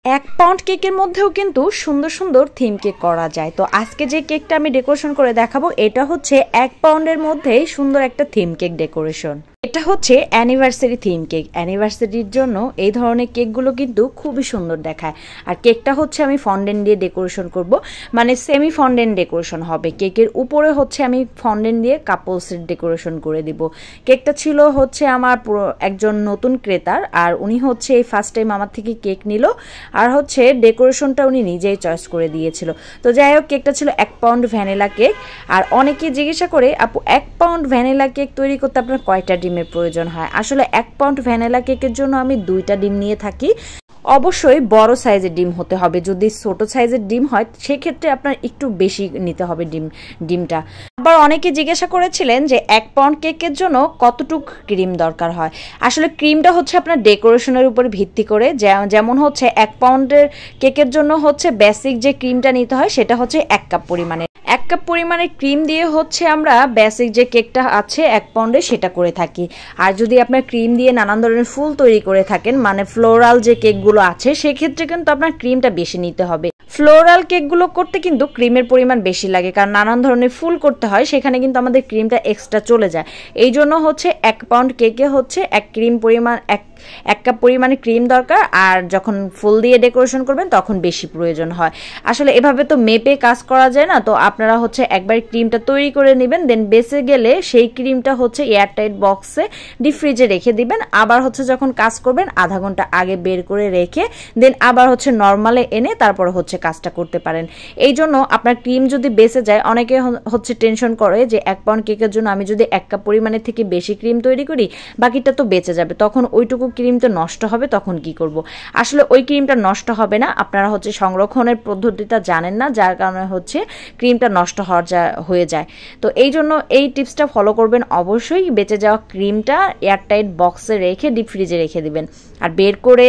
1 pound কেকের মধ্যেও কিন্তু সুন্দর সুন্দর থিম কেক করা যায়। তো আজকে যে কেকটা আমি ডেকোরেশন করে দেখাবো এটা হচ্ছে 1 পাউন্ডের মধ্যেই সুন্দর একটা থিম কেক ডেকোরেশন। এটা হচ্ছে অ্যানিভার্সারি থিম কেক। অ্যানিভার্সারির জন্য এই ধরনের কেকগুলো কিন্তু খুবই সুন্দর দেখায়। আর কেকটা হচ্ছে আমি ফন্ডেন্ট দিয়ে ডেকোরেশন করব, মানে সেমি ফন্ডেন্ট ডেকোরেশন হবে। কেকের উপরে হচ্ছে আমি ফন্ডেন্ট দিয়ে কাপলসের ডেকোরেশন করে দিব। কেকটা ছিল হচ্ছে আমার একজন নতুন ক্রেতার, আর উনি হচ্ছে এই ফার্স্ট টাইম আমার থেকে কেক নিল, আর হচ্ছে ডেকোরেশনটা উনি নিজেই চয়েস করে দিয়েছিল। তো যাই হোক, কেকটা ছিল 1 পাউন্ড ভ্যানিলা কেক। আর অনেকে জিজ্ঞাসা করে, আপু 1 পাউন্ড ভ্যানিলা কেক তৈরি করতে আপনার কয়টা ডিমের প্রয়োজন হয়? আসলে 1 পাউন্ড ভ্যানিলা কেকের জন্য আমি 2টা ডিম নিয়ে থাকি। অবশ্যই বড় সাইজের ডিম হতে হবে। যদি ছোট সাইজের ডিম হয় সেক্ষেত্রে আপনার একটু বেশি নিতে হবে ডিমটা। আবার অনেকে জিজ্ঞাসা করেছিলেন যে 1 পাউন্ড কেকের জন্য কতটুকু ক্রিম দরকার হয়। আসলে ক্রিমটা হচ্ছে আপনার ডেকোরেশনের উপর ভিত্তি করে। যেমন হচ্ছে 1 পাউন্ডের কেকের জন্য হচ্ছে বেসিক যে ক্রিমটা নিতে হয় সেটা হচ্ছে 1 কাপ পরিমাণে। 1 কাপ পরিমাণে ক্রিম দিয়ে হচ্ছে আমরা বেসিক যে কেকটা আছে 1 পাউন্ডে সেটা করে থাকি। আর যদি আপনার ক্রিম দিয়ে নানান ধরনের ফুল তৈরি করে থাকেন, মানে ফ্লোরাল যে কেকগুলো আছে, সেক্ষেত্রে কিন্তু আপনার ক্রিমটা বেশি নিতে হবে। ফ্লোরাল কেকগুলো করতে কিন্তু ক্রিমের পরিমাণ বেশি লাগে, কারণ নানান ধরনের ফুল করতে হয়, সেখানে কিন্তু আমাদের ক্রিমটা এক্সট্রা চলে যায়। এই জন্য হচ্ছে 1 পাউন্ড কেকে হচ্ছে 1 কাপ পরিমাণে ক্রিম দরকার। আর যখন ফুল দিয়ে ডেকোরেশন করবেন তখন বেশি প্রয়োজন হয়। আসলে এভাবে তো মেপে কাজ করা যায় না, তো আপনারা হচ্ছে একবার ক্রিমটা তৈরি করে নেবেন, দেন বেঁচে গেলে সেই ক্রিমটা হচ্ছে এয়ারটাইট বক্সে ডিপ ফ্রিজে রেখে দিবেন। আবার হচ্ছে যখন কাজ করবেন আধা ঘন্টা আগে বের করে রেখে দেন আবার হচ্ছে নর্মালে এনে তারপর হচ্ছে কাজটা করতে পারেন। এই জন্য আপনার ক্রিম যদি বেঁচে যায়, অনেকে হচ্ছে টেনশন করে যে 1 পাউন্ড কেকের জন্য আমি যদি 1 কাপ পরিমাণের থেকে বেশি ক্রিম তৈরি করি, বাকিটা তো বেঁচে যাবে, তখন ওইটুকু ক্রিম তো নষ্ট হবে, তখন কি করব? আসলে ওই ক্রিমটা নষ্ট হবে না। আপনারা হচ্ছে সংরক্ষণের পদ্ধতিটা জানেন না, যার কারণে হচ্ছে ক্রিমটা নষ্ট হয়ে যায়। তো এই জন্য এই টিপসটা ফলো করবেন অবশ্যই। বেঁচে যাওয়া ক্রিমটা এয়ারটাইট বক্সে রেখে ডিপ ফ্রিজে রেখে দিবেন। আর বের করে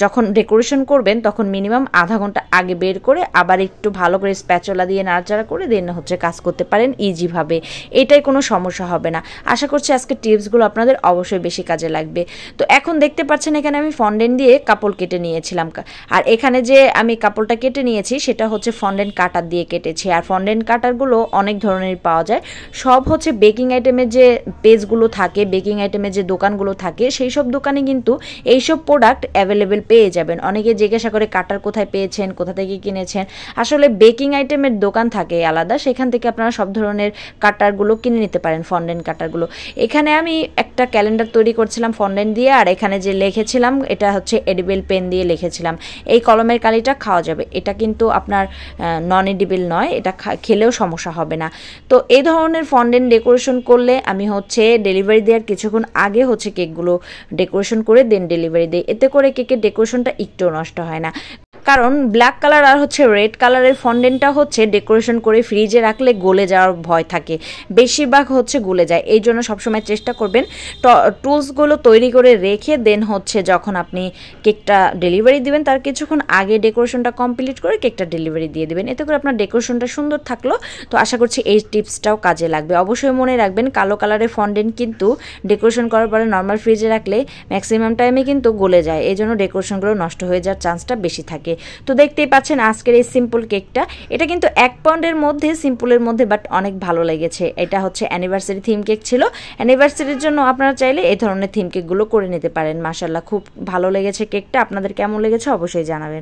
যখন ডেকোরেশন করবেন তখন মিনিমাম আধা ঘন্টা আগে বের করে আবার একটু ভালো করে স্প্যাচুলা দিয়ে নাড়াচাড়া করে দেন হচ্ছে কাজ করতে পারেন ইজিভাবে। এটাই কোনো সমস্যা হবে না। আশা করছি আজকে টিপসগুলো আপনাদের অবশ্যই বেশি কাজে লাগবে। তো এখন দেখতে পাচ্ছেন এখানে আমি ফন্ডেন্ট দিয়ে কাপড় কেটে নিয়েছিলাম, আর এখানে যে আমি কাপড়টা কেটে নিয়েছি সেটা হচ্ছে ফন্ডেন্ট কাটার দিয়ে কেটেছি। আর ফন্ডেন্ট কাটারগুলো অনেক ধরনের পাওয়া যায়। সব হচ্ছে বেকিং আইটেমের যে পেজগুলো থাকে, বেকিং আইটেমের যে দোকানগুলো থাকে, সেই সব দোকানে কিন্তু এইসব প্রোডাক্ট অ্যাভেলেবেল পেয়ে যাবেন। অনেকে জিজ্ঞাসা করে কাটার কোথায় পেয়েছেন, কোথা থেকে কিনেছেন। আসলে বেকিং আইটেমের দোকান থাকে আলাদা, সেখান থেকে আপনারা সব ধরনের কাটারগুলো কিনে নিতে পারেন, ফন্ডেন্ট কাটারগুলো। এখানে আমি একটা ক্যালেন্ডার তৈরি করছিলাম ফন্ডেন্ট দিয়ে, আর এখানে যে লিখেছিলাম এটা হচ্ছে এডিবল পেন দিয়ে লিখেছিলাম। এই কলমের কালিটা খাওয়া যাবে, এটা কিন্তু আপনার নন এডিবল নয়, এটা খেলেও সমস্যা হবে না। তো এই ধরনের ফন্ডেন্ট ডেকোরেশন করলে আমি হচ্ছে ডেলিভারি দেওয়ার কিছুক্ষণ আগে হচ্ছে কেকগুলো ডেকোরেশন করে দেন ডেলিভারি দিই। এতে করে কেকের ডেকোরেশনটা একটুও নষ্ট হয় না। কারণ ব্ল্যাক কালার আর হচ্ছে রেড কালারের ফন্ডেন্টটা হচ্ছে ডেকোরেশন করে ফ্রিজে রাখলে গলে যাওয়ার ভয় থাকে, বেশিরভাগ হচ্ছে গলে যায়। এই জন্য সবসময় চেষ্টা করবেন টুলসগুলো তৈরি করে রেখে দেন হচ্ছে যখন আপনি কেকটা ডেলিভারি দিবেন তার কিছুক্ষণ আগে ডেকোরেশনটা কমপ্লিট করে কেকটা ডেলিভারি দিয়ে দিবেন। এতে করে আপনার ডেকোরেশনটা সুন্দর থাকলো। তো আশা করছি এই টিপসটাও কাজে লাগবে। অবশ্যই মনে রাখবেন, কালো কালারের ফন্ডেন্ট কিন্তু ডেকোরেশন করার পরে নর্মাল ফ্রিজে রাখলে ম্যাক্সিমাম টাইমে কিন্তু গলে যায়। এই জন্য ডেকোরেশনগুলো নষ্ট হয়ে যাওয়ার চান্সটা বেশি থাকে। তো দেখতেই পাচ্ছেন আজকের এই সিম্পল কেকটা, এটা কিন্তু 1 পাউন্ডের মধ্যে, সিম্পলের মধ্যে, বাট অনেক ভালো লেগেছে। এটা হচ্ছে অ্যানিভার্সারি থিম কেক ছিল। অ্যানিভার্সারির জন্য আপনারা চাইলে এই ধরনের থিম কেকগুলো করে নিতে পারেন। মাশাআল্লাহ খুব ভালো লেগেছে কেকটা। আপনাদের কেমন লেগেছে অবশ্যই জানাবেন।